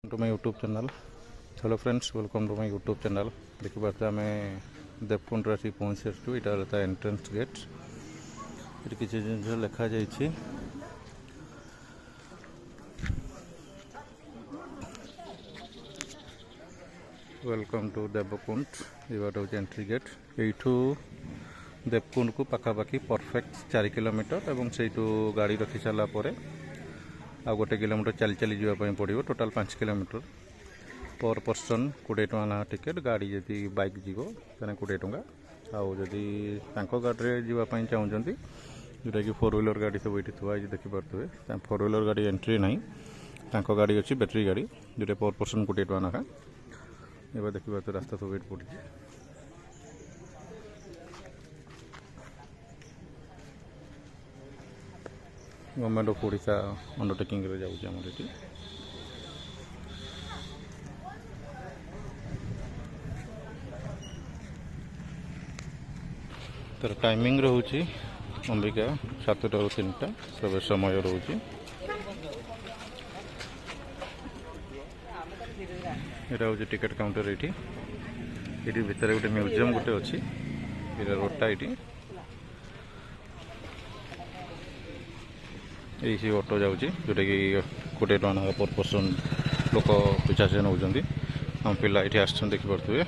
To my YouTube channel. Hello friends, welcome to my YouTube channel. देखिए आम देवकुंड आसी पहुँची सारी। यहाँ रहता एंट्रेंस गेट। ये किसी जिन लिखा जाइए वेलकम टू देवकुंड। ये बाट हूँ एंट्री गेट। यू देवकुंड को पखापाखि परफेक्ट 4 किलोमीटर और से गाड़ी रखी सारापर आ 1 किलोमीटर चली चली जावाई पड़ो। टोटाल 5 किलोमीटर पर पर्सन 20 टଙ୍କା ना टिकेट। गाड़ी जदि बाइक जीव तेना 20 टଙ୍କା। आदि गाड़ी जावाई चाहते जोटा कि 4 व्हीलर गाड़ी सब ये थुआ देखिपे 4 व्हीलर गाड़ी एंट्री ना गाड़ी अच्छी बैटेरी गाड़ी जोटा पर पर्सन 20 टଙ୍କା ना। ये देखिए रास्ता सब ये पड़ी। गवर्नमेंट ऑफ ओडिशा अंडरटेकिंग जाऊँगी। तर टाइमिंग रोचे अंबिका 7 ରୁ 3ଟା प्रवेश समय रोचे। यहाँ हूँ टिकेट काउंटर। ये भितर गोटे म्यूजियम गोटे अच्छी। ये रोडटा ये यही ऑटो जाऊँगी जोटा कि 20 ଟଙ୍କା पर पर्सन लोक पिछा से नौ। आम पिला ये देखिपे